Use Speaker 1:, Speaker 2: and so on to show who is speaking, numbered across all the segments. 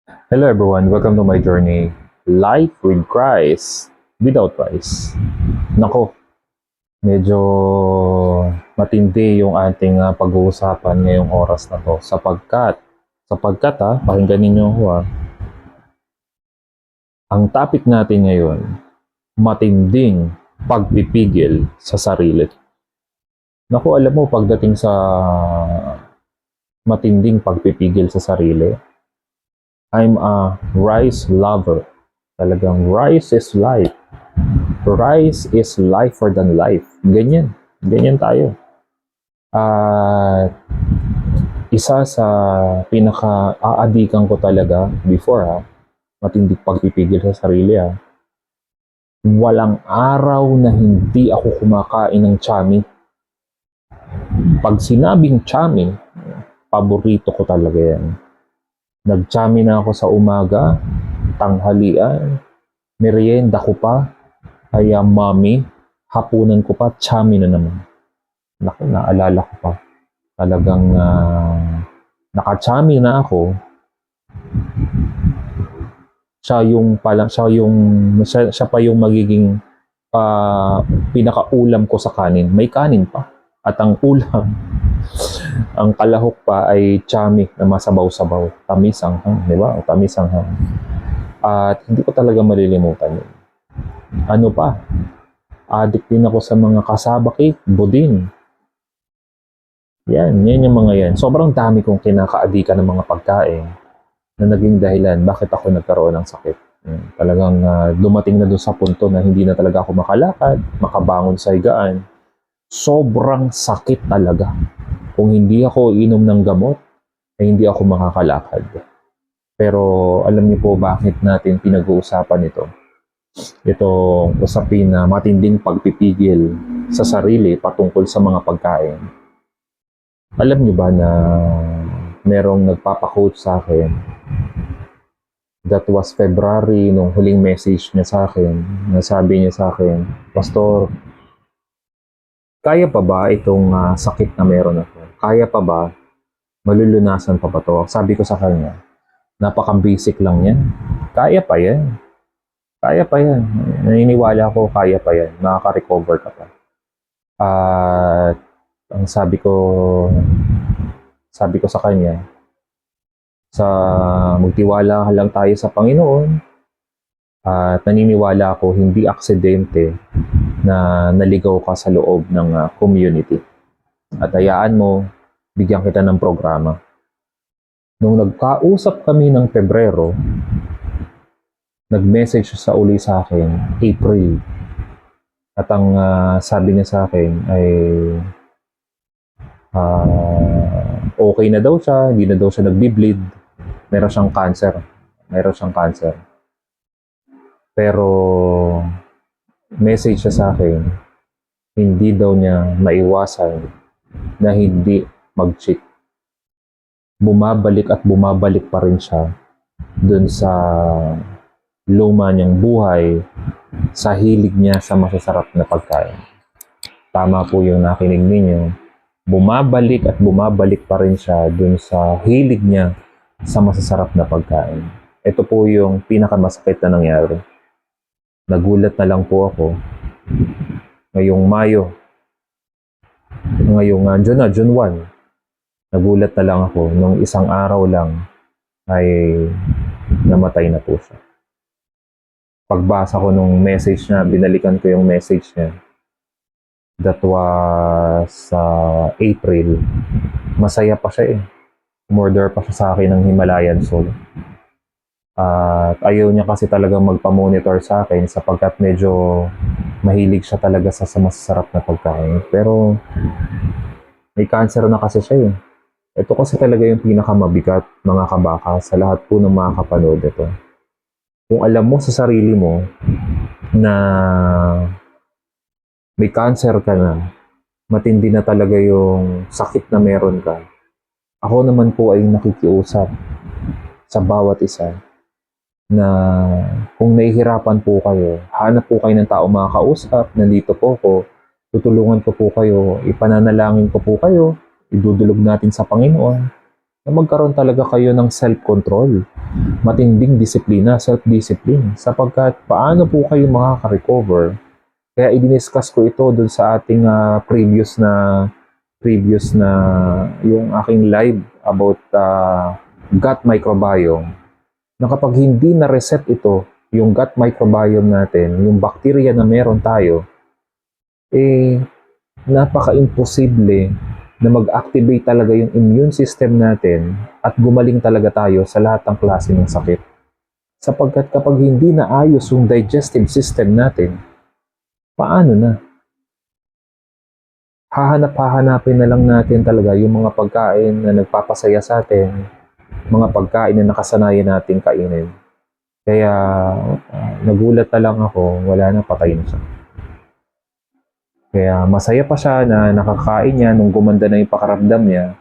Speaker 1: Hello everyone, welcome to my journey. Life with Christ, without Christ. Nako, medyo matindi yung ating pag-uusapan ngayong oras na to sapagkat pakinggan ninyo ako ang topic natin ngayon, matinding pagpipigil sa sarili. Nako, alam mo, pagdating sa matinding pagpipigil sa sarili, I'm a rice lover. Talagang rice is life. Rice is lifer than life. Ganyan. Ganyan tayo. At isa sa pinaka-aadikan ko talaga before matinding pagpipigil sa sarili walang araw na hindi ako kumakain ng chami. Pag sinabing chami, paborito ko talaga yan. Nag-chami na ako sa umaga, tanghalian, merienda ko pa, kaya mami, hapunan ko pa, chami na naman. Naku, naalala ko pa. Talagang naka-chami na ako. Siya pa yung magiging pinakaulam ko sa kanin. May kanin pa. At ang ulam, ang kalahok pa ay chami na masabaw-sabaw. Tamis ang di ba? O tamis ang At hindi ko talaga malilimutan yun. Ano pa? Addict din ako sa mga kasaba cake, budin. Yan yung mga yan. Sobrang dami kong kinakaadikan ng mga pagkain na naging dahilan bakit ako nagkaroon ng sakit. Talagang dumating na doon sa punto na hindi na talaga ako makalakad, makabangon sa higaan. Sobrang sakit talaga. Kung hindi ako inom ng gamot, ay hindi ako makakalakad. Pero alam niyo po bakit natin pinag-uusapan ito? Itong usapin na matinding pagpipigil sa sarili patungkol sa mga pagkain. Alam niyo ba na merong nagpapa-quote sa akin? That was February, nung huling message niya sa akin. Nasabi niya sa akin, Pastor, kaya pa ba itong sakit na meron ako? Kaya pa ba? Malulunasan pa ba to? Sabi ko sa kanya, napaka-basic lang yan. Kaya pa yan. Kaya pa yan. Naniniwala ko, kaya pa yan. Makaka-recover ka pa. At ang sabi ko sa kanya, magtiwala lang tayo sa Panginoon at naniniwala ako hindi aksidente na naligaw ka sa loob ng community. At hayaan mo, bigyan kita ng programa. Nung nagkausap kami ng Pebrero, nag-message sa uli sa akin, April. At ang sabi niya sa akin ay okay na daw siya, hindi na daw siya nagbi-bleed. Meron siyang cancer. Pero message siya sa akin, hindi daw niya maiwasan na hindi mag-cheat. Bumabalik at bumabalik pa rin siya dun sa luma niyang buhay, sa hilig niya sa masasarap na pagkain. Tama po yung nakinig ninyo. Bumabalik at bumabalik pa rin siya dun sa hilig niya sa masasarap na pagkain. Ito po yung pinakamasakit na nangyari. Nagulat na lang po ako ngayong June 1. Nagulat na lang ako nung isang araw lang ay namatay na po siya. Pagbasa ko nung message niya, binalikan ko yung message niya. That was April. Masaya pa siya Umorder pa siya sa akin ng Himalayan Salt. At ayaw niya kasi talagang magpa-monitor sa akin sapagkat medyo mahilig siya talaga sa masasarap na pagkain. Pero may cancer na kasi siya Ito kasi talaga yung pinakamabigat, mga kabaka, sa lahat po ng mga kapanood ito. Kung alam mo sa sarili mo na may cancer ka na, matindi na talaga yung sakit na meron ka, ako naman po ay nakikiusap sa bawat isa na kung nahihirapan po kayo, hanap po kayo ng tao makakausap, nandito po ako, tutulungan ko po kayo, ipananalangin ko po kayo, idudulog natin sa Panginoon, na magkaroon talaga kayo ng self-control. matinding disiplina, self-discipline. Sapagkat paano po kayo makaka-recover? Kaya i-discuss ko ito dun sa ating previous na yung aking live about gut microbiome, na kapag hindi na-reset ito, yung gut microbiome natin, yung bacteria na meron tayo, napaka-imposible na mag-activate talaga yung immune system natin at gumaling talaga tayo sa lahat ng klase ng sakit. Sapagkat kapag hindi naayos yung digestive system natin, paano na? Hahanap-hahanapin na lang natin talaga yung mga pagkain na nagpapasaya sa atin, mga pagkain na nakasanayan nating kainin. Kaya nagulat na lang ako, wala na, patay na siya. Kaya masaya pa siya na nakakain niya nung gumanda na yung pakaramdam niya.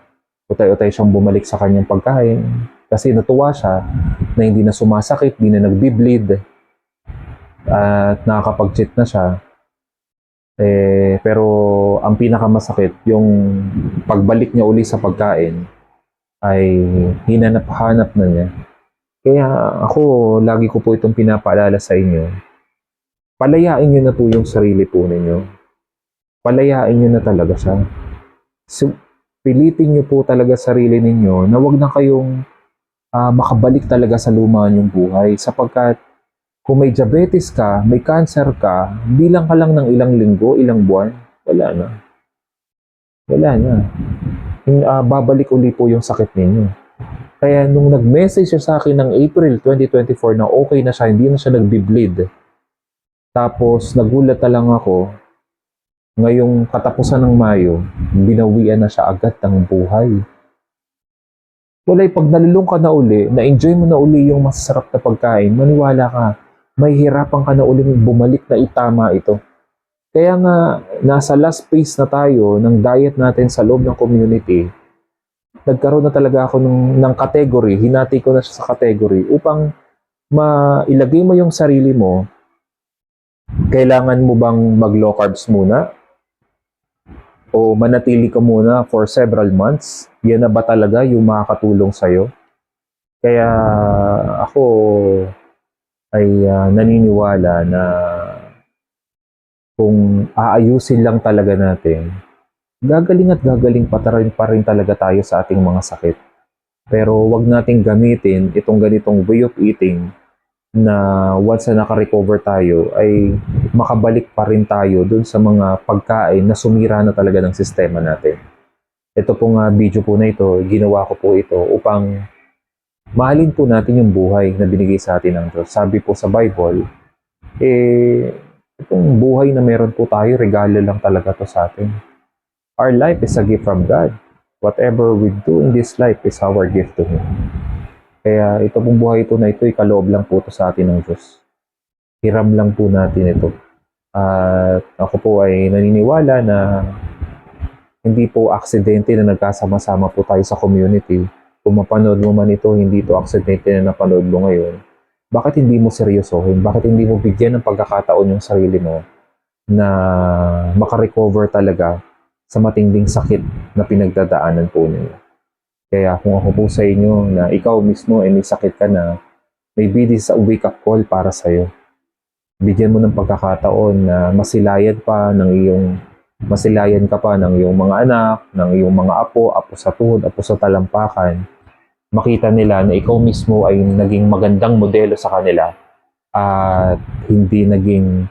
Speaker 1: Utay-utay siyang bumalik sa kanyang pagkain kasi natuwa siya na hindi na sumasakit, hindi na nagbi-bleed at nakakapag-cheat na siya. Pero ang pinakamasakit, yung pagbalik niya uli sa pagkain ay hinanap-hanap na niya. Kaya ako, lagi ko po itong pinapaalala sa inyo. Palayain niyo na po yung sarili po ninyo. Palayain niyo na talaga siya. So, pilitin niyo po talaga sarili ninyo na wag na kayong makabalik talaga sa luma niyong buhay. Sapagkat kung may diabetes ka, may cancer ka, bilang ka lang ng ilang linggo, ilang buwan, wala na. Wala na. Babalik uli po yung sakit ninyo. Kaya nung nag-message siya sa akin ng April 2024 na okay na siya, hindi na siya nagbi-bleed. Tapos nagulat na lang ako, ngayong katapusan ng Mayo, binawian na siya agad ng buhay. Walay, pag nalulung ka na uli, na-enjoy mo na uli yung masasarap na pagkain, maniwala ka, may hirapan ka na uli bumalik na itama ito. Kaya nga, nasa last phase na tayo ng diet natin sa loob ng community, nagkaroon na talaga ako ng category, hinati ko na siya sa category upang mailagay mo yung sarili mo. Kailangan mo bang mag-low carbs muna? O manatili ka muna for several months? Yan na ba talaga yung makakatulong sa'yo? Kaya ako ay naniniwala na kung aayusin lang talaga natin, gagaling at gagaling pa rin talaga tayo sa ating mga sakit. Pero wag nating gamitin itong ganitong way of eating na once na naka-recover tayo ay makabalik pa rin tayo dun sa mga pagkain na sumira na talaga ng sistema natin. Ito pong video po na ito, ginawa ko po ito upang mahalin po natin yung buhay na binigay sa atin ng Diyos. Sabi po sa Bible, itong buhay na meron po tayo, regalo lang talaga to sa atin. Our life is a gift from God. Whatever we do in this life is our gift to Him. Kaya ito pong buhay po na ito, ikaloob lang po ito sa atin ng Diyos. Hiram lang po natin ito. At ako po ay naniniwala na hindi po aksidente na nagkasama-sama po tayo sa community. Kung mapanood mo man ito, hindi ito aksidente na napanood mo ngayon. Bakit hindi mo seryosohin? Bakit hindi mo bigyan ng pagkakataon yung sarili mo na makarecover talaga sa matinding sakit na pinagdadaanan po ninyo? Kaya kung ako po sa inyo na ikaw mismo ay may sakit ka na, maybe this is a wake-up call para sa'yo. Bigyan mo ng pagkakataon na masilayan ka pa ng iyong mga anak, ng iyong mga apo sa tuhod, apo sa talampakan. Makita nila na ikaw mismo ay naging magandang modelo sa kanila at hindi naging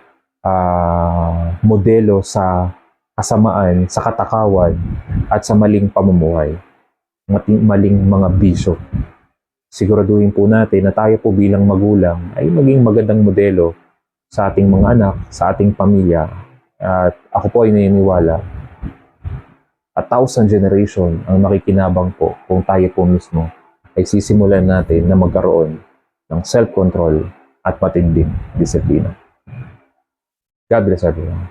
Speaker 1: modelo sa kasamaan, sa katakawan at sa maling pamumuhay. Maling mga bisyo. Siguraduhin po natin na tayo po bilang magulang ay maging magandang modelo sa ating mga anak, sa ating pamilya. At ako po ay naniniwala 1,000 generation ang makikinabang po kung tayo po mismo ay sisimulan natin na magkaroon ng self-control at matinding disiplina. God bless everyone.